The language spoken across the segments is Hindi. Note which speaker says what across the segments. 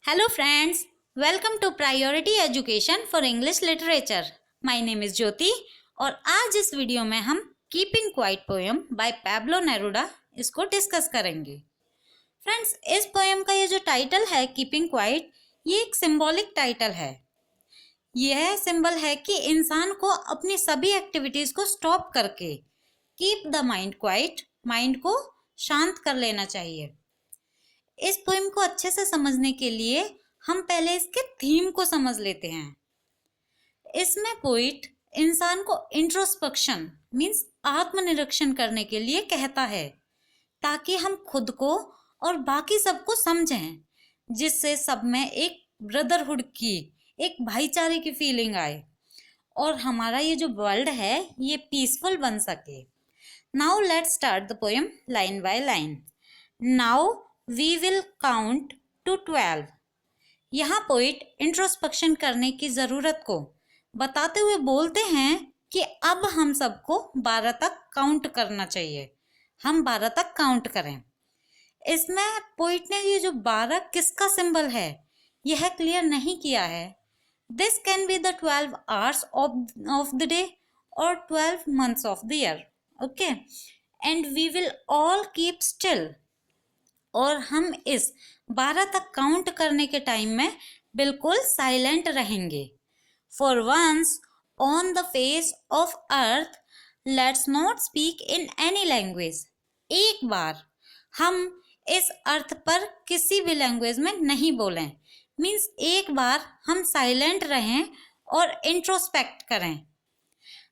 Speaker 1: Hello friends, welcome to Priority Education for English Literature. My name is Jyoti और आज इस वीडियो में हम keeping quiet poem by Pablo Neruda इसको डिस्कस करेंगे। फ्रेंड्स, इस पोएम का ये जो टाइटल है कीपिंग क्वाइट, ये एक सिंबॉलिक टाइटल है। यह सिंबल है कि इंसान को अपनी सभी एक्टिविटीज को स्टॉप करके keep the mind quite, mind को शांत कर लेना चाहिए। इस पोएम को अच्छे से समझने के लिए हम पहले इसके थीम को समझ लेते हैं। इसमें पोइट इंसान को इंट्रोस्पेक्शन मीन्स आत्मनिरीक्षण करने के लिए कहता है ताकि हम खुद को और बाकी सबको समझें, जिससे सब में एक ब्रदरहुड की, एक भाईचारे की फीलिंग आए और हमारा ये जो वर्ल्ड है ये पीसफुल बन सके। Now let's start the poem line by line. Now We will count to 12। यहाँ पोइट इंट्रोस्पेक्शन करने की ज़रूरत को बताते हुए बोलते हैं कि अब हम सबको 12 तक काउंट करना चाहिए, हम 12 तक काउंट करें। इसमें पोइट ने ये जो 12 किसका सिंबल है यह क्लियर नहीं किया है। This can be the 12 hours of the day or 12 months of the year, okay? And we will all keep still। और हम इस 12 तक काउंट करने के टाइम में बिल्कुल साइलेंट रहेंगे। For once on the face of earth let's not speak in any language. एक बार हम इस अर्थ पर किसी भी लैंग्वेज में नहीं बोलें, मीन्स एक बार हम साइलेंट रहें और इंट्रोस्पेक्ट करें।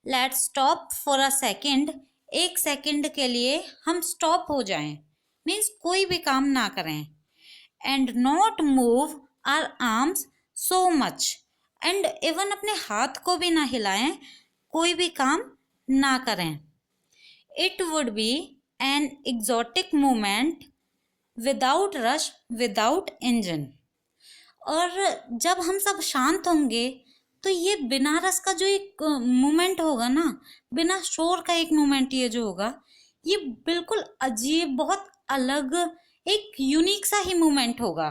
Speaker 1: Let's stop for a second. एक सेकेंड के लिए हम स्टॉप हो जाएं, मीन्स कोई भी काम ना करें। And not move our arms so much. And even अपने हाथ को भी ना हिलाएं, कोई भी काम ना करें। It would be an exotic movement without rush, without engine. और जब हम सब शांत होंगे तो ये बिना रस का जो एक मूवमेंट होगा ना, बिना शोर का एक मूवमेंट ये जो होगा, ये बिल्कुल अजीब, बहुत अलग, एक यूनिक सा ही मूवमेंट होगा।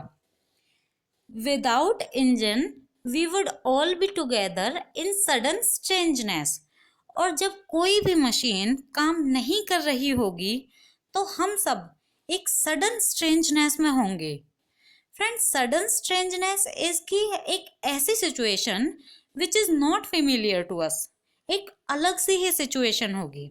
Speaker 1: Without engine we would all be together in sudden strangeness. और जब कोई भी मशीन काम नहीं कर रही होगी तो हम सब एक सडन स्ट्रेंजनेस में होंगे। फ्रेंड्स, सडन स्ट्रेंजनेस इज की एक ऐसी situation which is not familiar to us, एक अलग सी ही सिचुएशन होगी।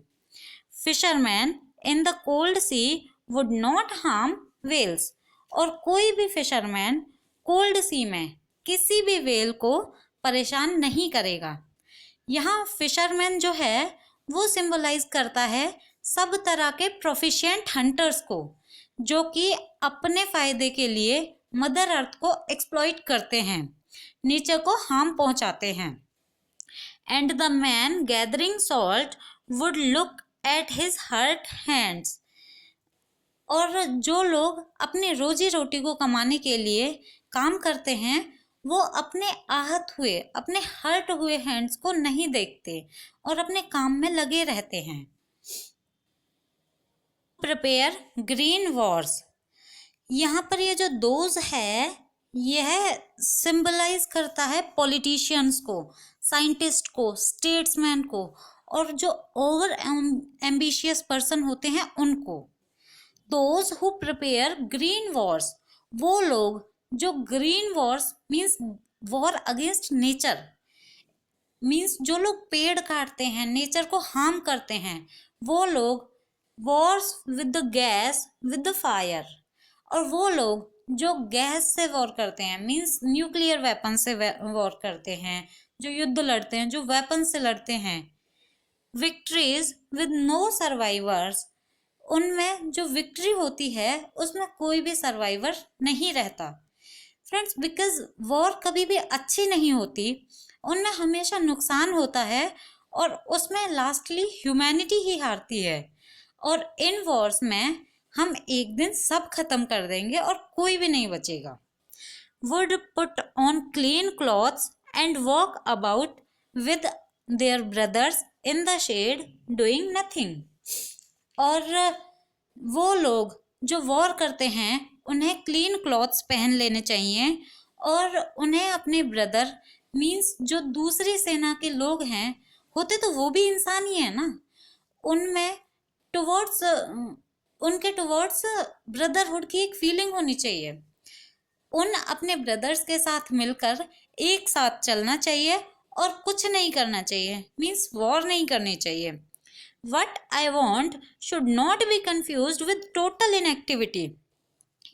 Speaker 1: Fisherman in the cold sea would not harm whales. और कोई भी फिशरमैन कोल्ड सी में किसी भी वेल को परेशान नहीं करेगा। यहाँ फिशरमैन जो है वो सिंबलाइज करता है सब तरह के प्रोफिशिएंट हंटर्स को, जो कि अपने फायदे के लिए मदर अर्थ को एक्सप्लॉइट करते हैं, नेचर को हार्म पहुंचाते हैं। And the man gathering salt would look at his hurt hands. और जो लोग अपने रोजी रोटी को कमाने के लिए काम करते हैं वो अपने आहत हुए, अपने हर्ट हुए हैंड्स को नहीं देखते और अपने काम में लगे रहते हैं। Prepare green Wars. यहाँ पर ये जो दोज है यह सिंबलाइज करता है पॉलिटिशियंस को, साइंटिस्ट को, स्टेट्समैन को, और जो ओवर एम्बिशियस पर्सन होते हैं उनको। Those who prepare green wars, वो लोग जो green Wars means war against nature, means जो लोग पेड़ काटते हैं, नेचर को हार्म करते हैं, वो लोग Wars with the gas, with the fire. और वो लोग जो गैस से वॉर करते हैं, मीन्स न्यूक्लियर वेपन से वॉर करते हैं, जो युद्ध लड़ते हैं, जो वेपन से लड़ते हैं। विक्ट्रीज विद नो सर्वाइवर्स, उनमें जो विक्ट्री होती है उसमें कोई भी सर्वाइवर नहीं रहता। फ्रेंड्स, बिकॉज वॉर कभी भी अच्छी नहीं होती, उनमें हमेशा नुकसान होता है और उसमें लास्टली ह्यूमैनिटी ही हारती है। और इन वॉर्स में हम एक दिन सब खत्म कर देंगे और कोई भी नहीं बचेगा। Would put on clean clothes and walk about with their brothers in the shade doing nothing. और वो लोग जो वॉर करते हैं उन्हें क्लीन क्लॉथ्स पहन लेने चाहिए और उन्हें अपने ब्रदर मीन्स जो दूसरी सेना के लोग हैं, होते तो वो भी इंसान ही है ना, उनमें टुवर्ड्स उनके टुवर्ड्स ब्रदरहुड की एक फीलिंग होनी चाहिए। उन अपने ब्रदर्स के साथ मिलकर एक साथ चलना चाहिए और कुछ नहीं करना चाहिए, मीन्स वॉर नहीं करनी चाहिए। What I want should not be confuse with total inactivity.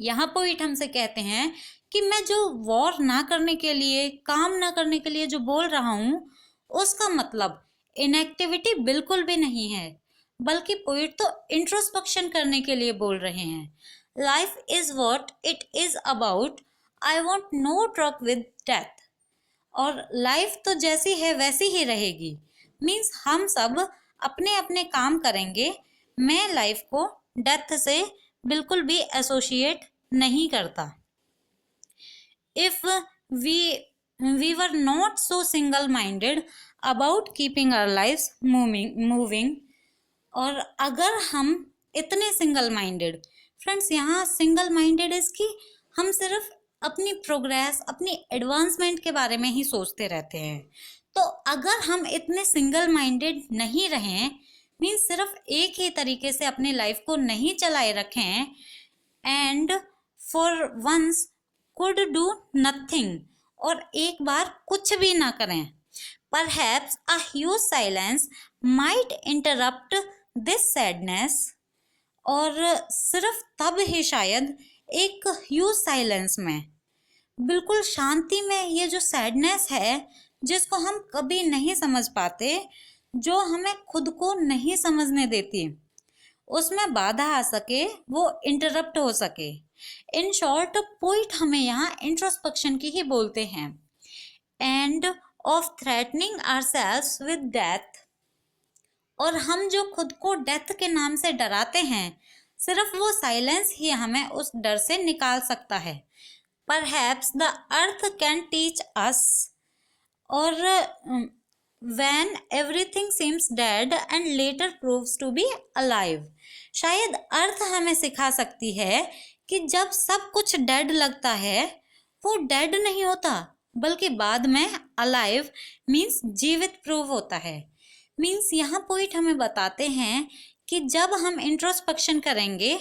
Speaker 1: यहाँ पोइट हमसे कहते हैं कि मैं जो वॉर ना करने के लिए, काम ना करने के लिए जो बोल रहा हूँ, उसका मतलब इनएक्टिविटी बिल्कुल भी नहीं है, बल्कि पोइट तो इंट्रोस्पेक्शन करने के लिए बोल रहे हैं। Life is what it is about, I want no truck with death. और लाइफ तो जैसी है वैसी ही रहेगी, मीन्स हम सब अपने अपने काम करेंगे। मैं लाइफ को डेथ से बिल्कुल भी एसोसिएट नहीं करता। If we were not so single minded about keeping our lifes moving, और अगर हम इतने सिंगल माइंडेड, फ्रेंड्स यहाँ सिंगल माइंडेड इसकी हम सिर्फ अपनी प्रोग्रेस, अपनी एडवांसमेंट के बारे में ही सोचते रहते हैं। तो अगर हम इतने सिंगल माइंडेड नहीं रहें, मीन्स सिर्फ एक ही तरीके से अपनी लाइफ को नहीं चलाए रखें, and for once could do nothing, और एक बार कुछ भी ना करें, perhaps a huge silence might interrupt this sadness, और सिर्फ तब ही शायद एक ह्यूज साइलेंस में, बिल्कुल शांति में, ये जो सैडनेस है जिसको हम कभी नहीं समझ पाते, जो हमें खुद को नहीं समझने देती, उसमें बाधा आ सके, वो इंटरप्ट हो सके। इन शॉर्ट पोइट हमें यहाँ इंट्रोस्पेक्शन की ही बोलते हैं। End of threatening ourselves with death, और हम जो खुद को डेथ के नाम से डराते हैं, सिर्फ वो साइलेंस ही हमें उस डर से निकाल सकता है। Perhaps the earth can teach us, और when everything seems dead and later proves to be alive, शायद अर्थ हमें सिखा सकती है कि जब सब कुछ डेड लगता है, वो डेड नहीं होता, बल्कि बाद में अलाइव मीन्स जीवित प्रूव होता है। मीन्स यहाँ पोइट हमें बताते हैं कि जब हम इंट्रोस्पेक्शन करेंगे,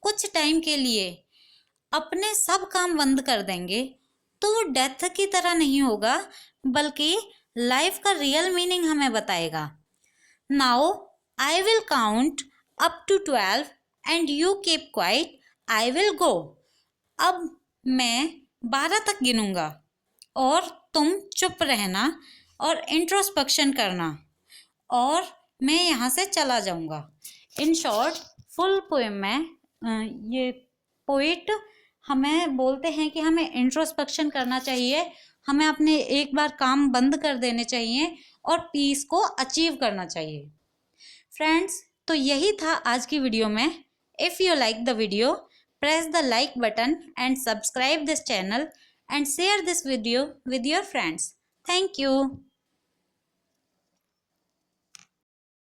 Speaker 1: कुछ टाइम के लिए अपने सब काम बंद कर देंगे, तो वो डेथ की तरह नहीं होगा, बल्कि लाइफ का रियल मीनिंग हमें बताएगा। Now I will count up to 12 and you keep quiet, I will go. अब मैं 12 तक गिनूंगा और तुम चुप रहना और इंट्रोस्पेक्शन करना, और मैं यहाँ से चला जाऊँगा। इन शॉर्ट फुल पोएम में ये पोइट हमें बोलते हैं कि हमें इंट्रोस्पेक्शन करना चाहिए, हमें अपने एक बार काम बंद कर देने चाहिए और पीस को अचीव करना चाहिए। फ्रेंड्स, तो यही था आज की वीडियो में। If you like the video, press the like button and subscribe this channel and share this video with your friends. Thank you.